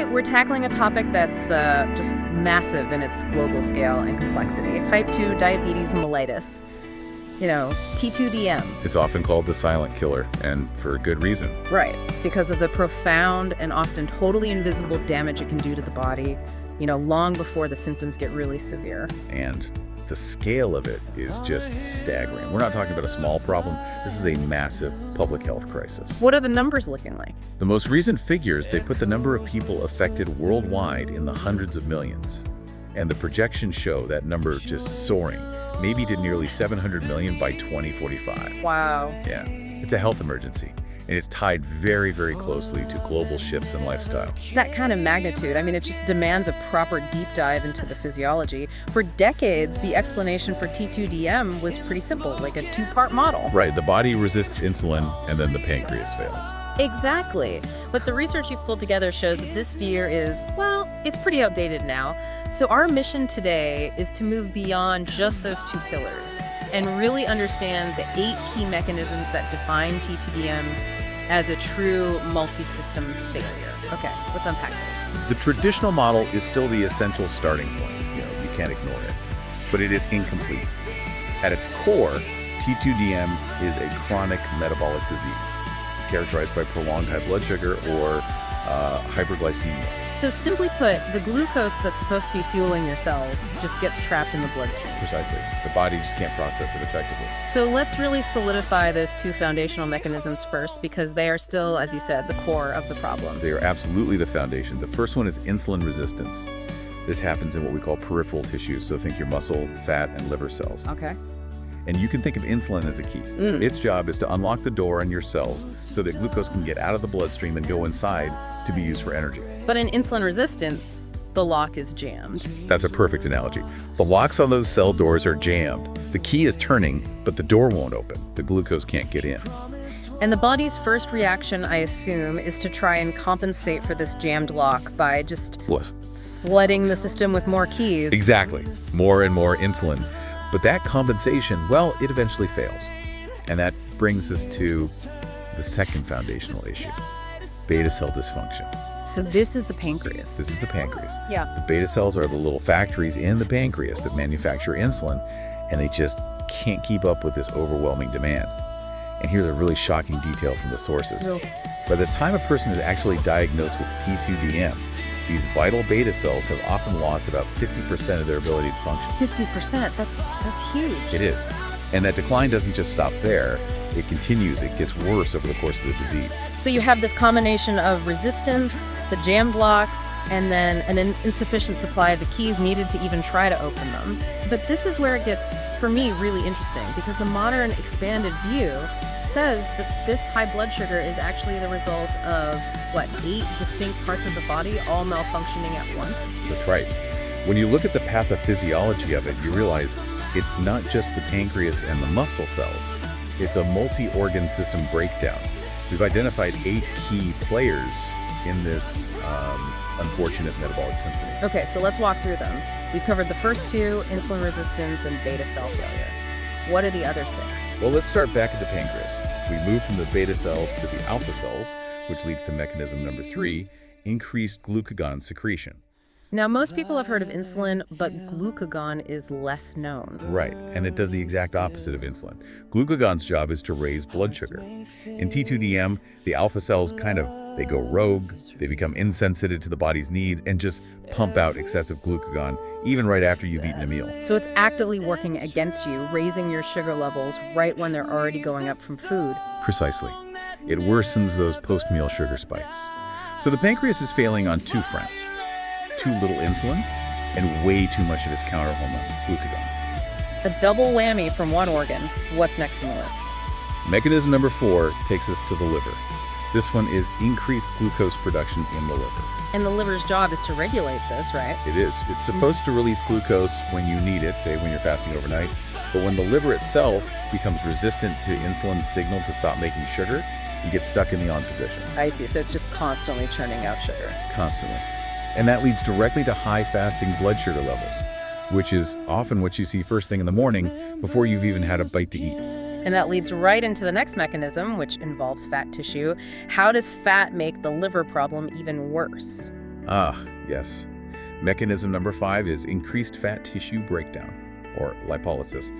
Today, we're tackling a topic that's just massive in its global scale and complexity. Type 2 diabetes mellitus, T2DM. It's often called the silent killer, and for good reason. Right, because of the profound and often totally invisible damage it can do to the body, long before the symptoms get really severe. And the scale of it is just staggering. We're not talking about a small problem. This is a massive public health crisis. What are the numbers looking like? The most recent figures, they put the number of people affected worldwide in the hundreds of millions. And the projections show that number just soaring, maybe to nearly 700 million by 2045. Wow. Yeah, it's a health emergency. And it's tied very, very closely to global shifts in lifestyle. That kind of magnitude, it just demands a proper deep dive into the physiology. For decades, the explanation for T2DM was pretty simple, like a two-part model. Right, the body resists insulin, and then the pancreas fails. Exactly. But the research you've pulled together shows that this fear is, it's pretty outdated now. So our mission today is to move beyond just those two pillars and really understand the 8 key mechanisms that define T2DM as a true multi-system failure. Okay, let's unpack this. The traditional model is still the essential starting point. You can't ignore it. But it is incomplete. At its core, T2DM is a chronic metabolic disease. It's characterized by prolonged high blood sugar or hyperglycemia. So simply put, the glucose that's supposed to be fueling your cells just gets trapped in the bloodstream. Precisely. The body just can't process it effectively. So let's really solidify those 2 foundational mechanisms first, because they are still, as you said, the core of the problem. They are absolutely the foundation. The first one is insulin resistance. This happens in what we call peripheral tissues, so think your muscle, fat, and liver cells. Okay. And you can think of insulin as a key. Its job is to unlock the door on your cells so that glucose can get out of the bloodstream and go inside to be used for energy. But in insulin resistance, the lock is jammed. That's a perfect analogy. The locks on those cell doors are jammed. The key is turning, but the door won't open. The glucose can't get in. And the body's first reaction, I assume, is to try and compensate for this jammed lock by just What? flooding the system with more keys. Exactly. More and more insulin. But that compensation, it eventually fails. And that brings us to the second foundational issue, beta cell dysfunction. So this is the pancreas. This is the pancreas. Yeah. The beta cells are the little factories in the pancreas that manufacture insulin, and they just can't keep up with this overwhelming demand. And here's a really shocking detail from the sources. No. By the time a person is actually diagnosed with T2DM, these vital beta cells have often lost about 50% of their ability to function. 50%, that's huge. It is. And that decline doesn't just stop there. It continues. It gets worse over the course of the disease. So you have this combination of resistance, the jammed locks, and then an insufficient supply of the keys needed to even try to open them. But this is where it gets, for me, really interesting, because the modern expanded view says that this high blood sugar is actually the result of, 8 distinct parts of the body all malfunctioning at once? That's right. When you look at the pathophysiology of it, you realize it's not just the pancreas and the muscle cells. It's a multi-organ system breakdown. We've identified 8 key players in this unfortunate metabolic symphony. Okay, so let's walk through them. We've covered the first 2, insulin resistance and beta cell failure. What are the other 6? Well, let's start back at the pancreas. We move from the beta cells to the alpha cells, which leads to mechanism number 3, increased glucagon secretion. Now, most people have heard of insulin, but glucagon is less known. Right, and it does the exact opposite of insulin. Glucagon's job is to raise blood sugar. In T2DM, the alpha cells they go rogue, they become insensitive to the body's needs, and just pump out excessive glucagon, even right after you've eaten a meal. So it's actively working against you, raising your sugar levels right when they're already going up from food. Precisely. It worsens those post-meal sugar spikes. So the pancreas is failing on 2 fronts. Too little insulin, and way too much of its counter hormone, glucagon. A double whammy from one organ. What's next on the list? Mechanism number 4 takes us to the liver. This one is increased glucose production in the liver. And the liver's job is to regulate this, right? It is. It's supposed to release glucose when you need it, say when you're fasting overnight. But when the liver itself becomes resistant to insulin's signal to stop making sugar, you get stuck in the on position. I see. So it's just constantly churning out sugar. Constantly. And that leads directly to high fasting blood sugar levels, which is often what you see first thing in the morning before you've even had a bite to eat. And that leads right into the next mechanism, which involves fat tissue. How does fat make the liver problem even worse? Yes. Mechanism number 5 is increased fat tissue breakdown, or lipolysis.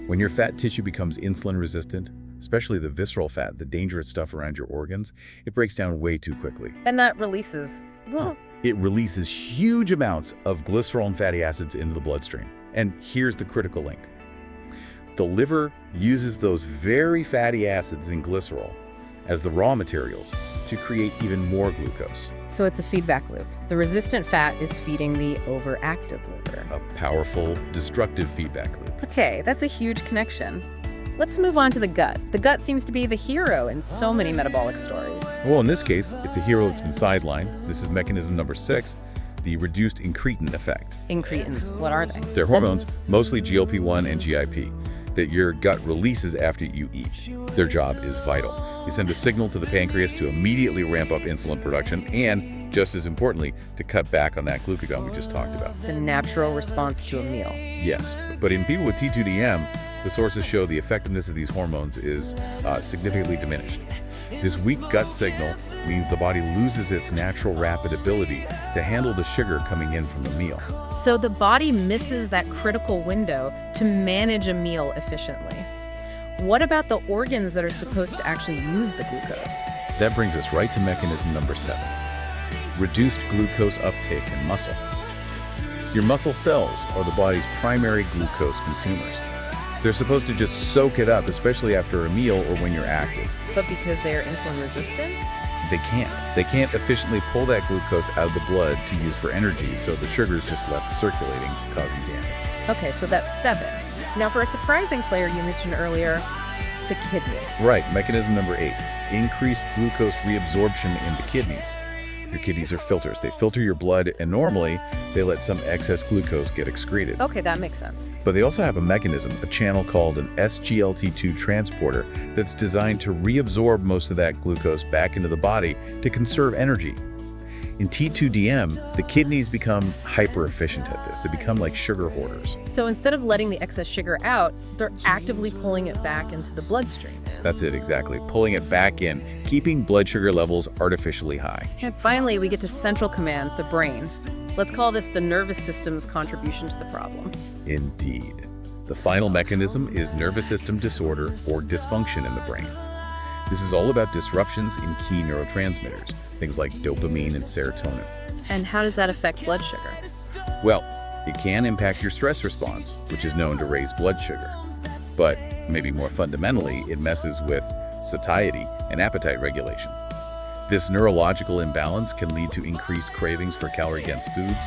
When your fat tissue becomes insulin resistant, especially the visceral fat, the dangerous stuff around your organs, it breaks down way too quickly. And that releases, well, It releases huge amounts of glycerol and fatty acids into the bloodstream. And here's the critical link. The liver uses those very fatty acids and glycerol as the raw materials to create even more glucose. so it's a feedback loop. The resistant fat is feeding the overactive liver. A powerful, destructive feedback loop. Okay, that's a huge connection. Let's move on to the gut. The gut seems to be the hero in so many metabolic stories. Well, in this case, it's a hero that's been sidelined. This is mechanism number 6, the reduced incretin effect. Incretins, what are they? They're hormones, mostly GLP-1 and GIP, that your gut releases after you eat. Their job is vital. They send a signal to the pancreas to immediately ramp up insulin production and, just as importantly, to cut back on that glucagon we just talked about. The natural response to a meal. Yes, but in people with T2DM, the sources show the effectiveness of these hormones is significantly diminished. This weak gut signal means the body loses its natural rapid ability to handle the sugar coming in from the meal. So the body misses that critical window to manage a meal efficiently. What about the organs that are supposed to actually use the glucose? That brings us right to mechanism number 7, reduced glucose uptake in muscle. Your muscle cells are the body's primary glucose consumers. They're supposed to just soak it up, especially after a meal or when you're active. But because they are insulin resistant? They can't. They can't efficiently pull that glucose out of the blood to use for energy, so the sugar's just left circulating, causing damage. Okay, so that's 7. Now for a surprising player you mentioned earlier, the kidney. Right, mechanism number 8, increased glucose reabsorption in the kidneys. Your kidneys are filters. They filter your blood, and normally they let some excess glucose get excreted. Okay, that makes sense. But they also have a mechanism, a channel called an SGLT2 transporter that's designed to reabsorb most of that glucose back into the body to conserve energy. In T2DM, the kidneys become hyper efficient at this. They become like sugar hoarders. So instead of letting the excess sugar out, they're actively pulling it back into the bloodstream. That's it, exactly. Pulling it back in, keeping blood sugar levels artificially high. And finally, we get to central command, the brain. Let's call this the nervous system's contribution to the problem. Indeed. The final mechanism is nervous system disorder or dysfunction in the brain. This is all about disruptions in key neurotransmitters, things like dopamine and serotonin. And how does that affect blood sugar? Well, it can impact your stress response, which is known to raise blood sugar. But maybe more fundamentally, it messes with satiety and appetite regulation. This neurological imbalance can lead to increased cravings for calorie-dense foods,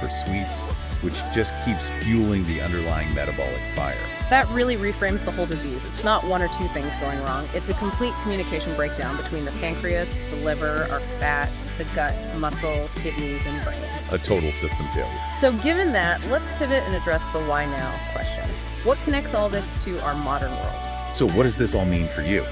for sweets, which just keeps fueling the underlying metabolic fire. That really reframes the whole disease. It's not one or two things going wrong. It's a complete communication breakdown between the pancreas, the liver, our fat, the gut, muscle, kidneys, and brain. A total system failure. So given that, let's pivot and address the why now question. What connects all this to our modern world? So what does this all mean for you?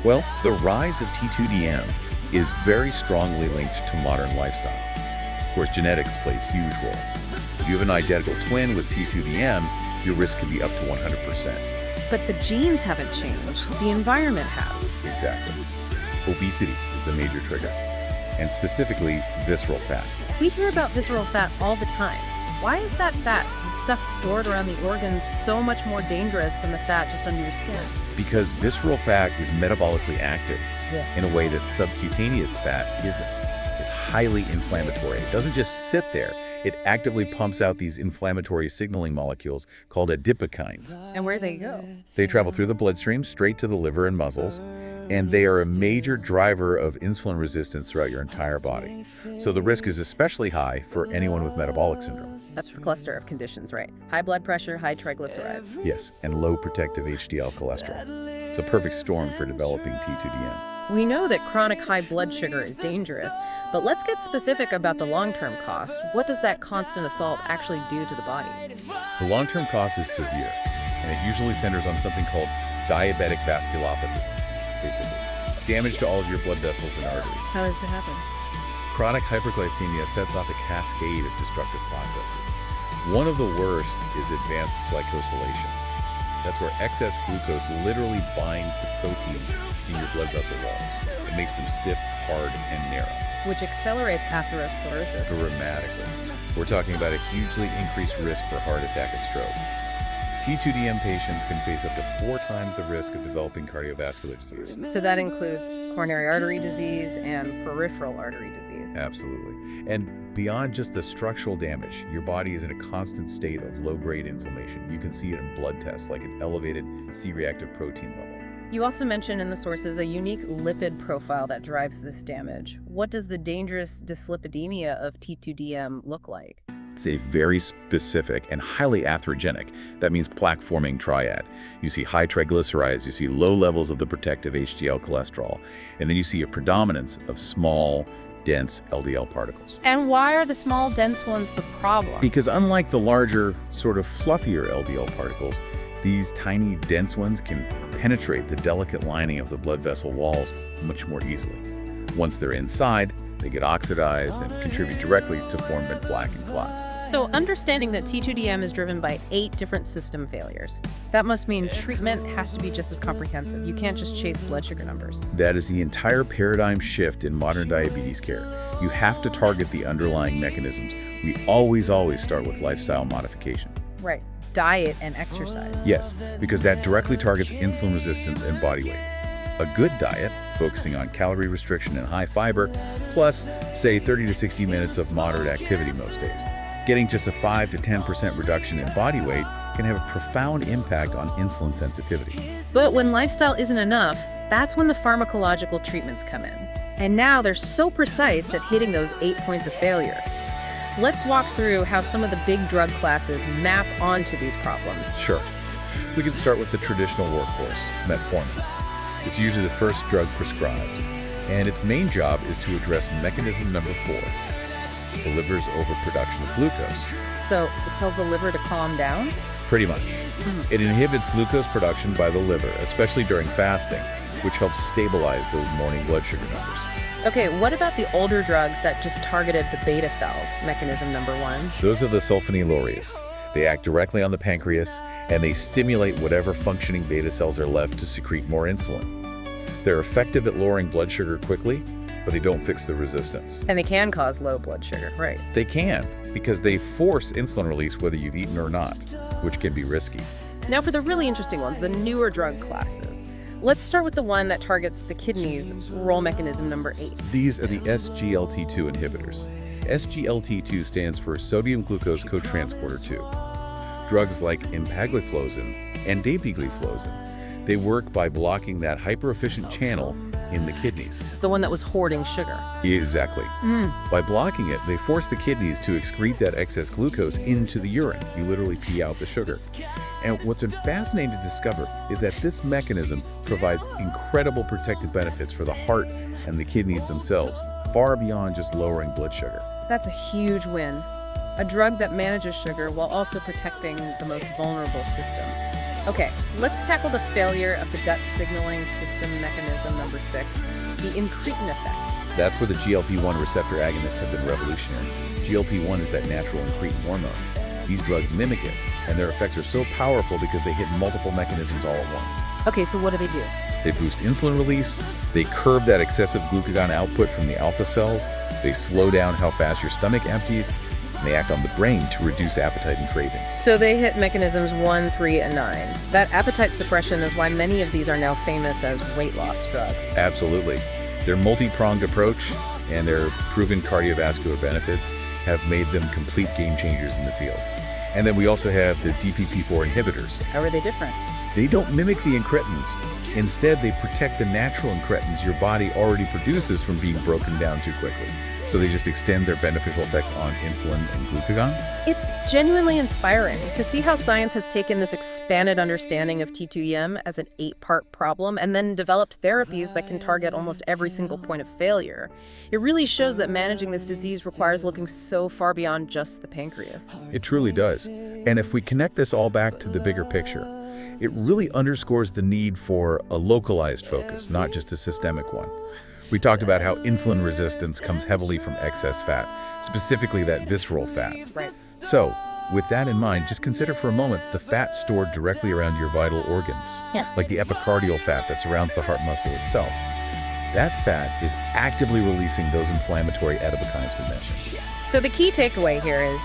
Well, the rise of T2DM is very strongly linked to modern lifestyle. Of course, genetics play a huge role. If you have an identical twin with T2DM, your risk can be up to 100%. But the genes haven't changed. The environment has. Exactly. Obesity is the major trigger, and specifically visceral fat. We hear about visceral fat all the time. Why is that fat, the stuff stored around the organs, so much more dangerous than the fat just under your skin? Because visceral fat is metabolically active in a way that subcutaneous fat isn't. It's highly inflammatory. It doesn't just sit there. It actively pumps out these inflammatory signaling molecules called adipokines. And where they go? They travel through the bloodstream straight to the liver and muscles, and they are a major driver of insulin resistance throughout your entire body. So the risk is especially high for anyone with metabolic syndrome. That's the cluster of conditions, right? High blood pressure, high triglycerides. Yes, and low protective HDL cholesterol. It's a perfect storm for developing T2DM. We know that chronic high blood sugar is dangerous, but let's get specific about the long-term cost. What does that constant assault actually do to the body? The long-term cost is severe, and it usually centers on something called diabetic vasculopathy, basically. Damage to all of your blood vessels and arteries. How does it happen? Chronic hyperglycemia sets off a cascade of destructive processes. One of the worst is advanced glycosylation. That's where excess glucose literally binds to proteins in your blood vessel walls. It makes them stiff, hard, and narrow. which accelerates atherosclerosis. Dramatically. We're talking about a hugely increased risk for heart attack and stroke. T2DM patients can face up to 4 times the risk of developing cardiovascular disease. So that includes coronary artery disease and peripheral artery disease. Absolutely. And beyond just the structural damage, your body is in a constant state of low-grade inflammation. You can see it in blood tests, like an elevated C-reactive protein level. You also mentioned in the sources a unique lipid profile that drives this damage. What does the dangerous dyslipidemia of T2DM look like? It's a very specific and highly atherogenic. That means plaque-forming triad. You see high triglycerides, you see low levels of the protective HDL cholesterol, and then you see a predominance of small, dense LDL particles. And why are the small, dense ones the problem? Because unlike the larger, sort of fluffier LDL particles, these tiny, dense ones can penetrate the delicate lining of the blood vessel walls much more easily. Once they're inside, they get oxidized and contribute directly to forming plaque and clots. So understanding that T2DM is driven by 8 different system failures, that must mean treatment has to be just as comprehensive. You can't just chase blood sugar numbers. That is the entire paradigm shift in modern diabetes care. You have to target the underlying mechanisms. We always start with lifestyle modification. Right. Diet and exercise. Yes, because that directly targets insulin resistance and body weight. A good diet, focusing on calorie restriction and high fiber, plus, say, 30 to 60 minutes of moderate activity most days. Getting just a 5 to 10% reduction in body weight can have a profound impact on insulin sensitivity. But when lifestyle isn't enough, that's when the pharmacological treatments come in. And now they're so precise at hitting those 8 points of failure. Let's walk through how some of the big drug classes map onto these problems. Sure. We can start with the traditional workhorse, Metformin. It's usually the first drug prescribed, and its main job is to address mechanism number 4, the liver's overproduction of glucose. So it tells the liver to calm down? Pretty much. It inhibits glucose production by the liver, especially during fasting, which helps stabilize those morning blood sugar numbers. Okay, what about the older drugs that just targeted the beta cells, mechanism number 1? Those are the Sulfonylureas. They act directly on the pancreas, and they stimulate whatever functioning beta cells are left to secrete more insulin. They're effective at lowering blood sugar quickly, but they don't fix the resistance. And they can cause low blood sugar, right? They can, because they force insulin release whether you've eaten or not, which can be risky. Now for the really interesting ones, the newer drug classes. Let's start with the one that targets the kidney's role mechanism number 8. These are the SGLT2 inhibitors. SGLT2 stands for sodium glucose cotransporter 2. Drugs like empagliflozin and dapagliflozin, they work by blocking that hyper-efficient channel in the kidneys. The one that was hoarding sugar. Exactly. By blocking it, they force the kidneys to excrete that excess glucose into the urine. You literally pee out the sugar. And what's been fascinating to discover is that this mechanism provides incredible protective benefits for the heart and the kidneys themselves, far beyond just lowering blood sugar. That's a huge win. A drug that manages sugar while also protecting the most vulnerable systems. Okay, let's tackle the failure of the gut signaling system mechanism number 6, the incretin effect. That's where the GLP-1 receptor agonists have been revolutionary. GLP-1 is that natural incretin hormone. These drugs mimic it, and their effects are so powerful because they hit multiple mechanisms all at once. Okay, so what do? They boost insulin release, they curb that excessive glucagon output from the alpha cells, they slow down how fast your stomach empties, and they act on the brain to reduce appetite and cravings. So they hit mechanisms 1, 3, and 9. That appetite suppression is why many of these are now famous as weight loss drugs. Absolutely. Their multi-pronged approach and their proven cardiovascular benefits have made them complete game changers in the field. And then we also have the DPP-4 inhibitors. How are they different? They don't mimic the incretins. Instead, they protect the natural incretins your body already produces from being broken down too quickly. So they just extend their beneficial effects on insulin and glucagon. It's genuinely inspiring to see how science has taken this expanded understanding of T2M as an 8-part problem and then developed therapies that can target almost every single point of failure. It really shows that managing this disease requires looking so far beyond just the pancreas. It truly does. And if we connect this all back to the bigger picture, it really underscores the need for a localized focus, not just a systemic one. We talked about how insulin resistance comes heavily from excess fat, specifically that visceral fat. Right. So, with that in mind, just consider for a moment the fat stored directly around your vital organs, like the epicardial fat that surrounds the heart muscle itself. That fat is actively releasing those inflammatory adipokines we mentioned. So the key takeaway here is,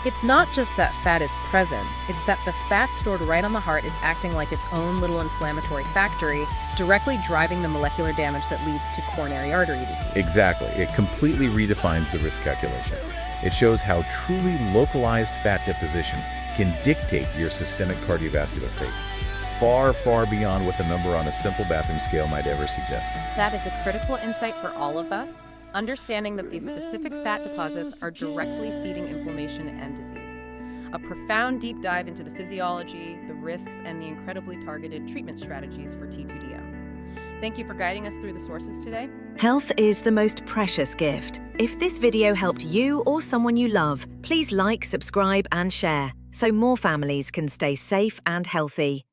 it's not just that fat is present, it's that the fat stored right on the heart is acting like its own little inflammatory factory, directly driving the molecular damage that leads to coronary artery disease. Exactly. It completely redefines the risk calculation. It shows how truly localized fat deposition can dictate your systemic cardiovascular fate, far, far beyond what the number on a simple bathroom scale might ever suggest. That is a critical insight for all of us, understanding that these specific fat deposits are directly feeding inflammation and disease. A profound deep dive into the physiology, the risks, and the incredibly targeted treatment strategies for T2DM. Thank you for guiding us through the sources today. Health is the most precious gift. If this video helped you or someone you love, please like, subscribe, and share so more families can stay safe and healthy.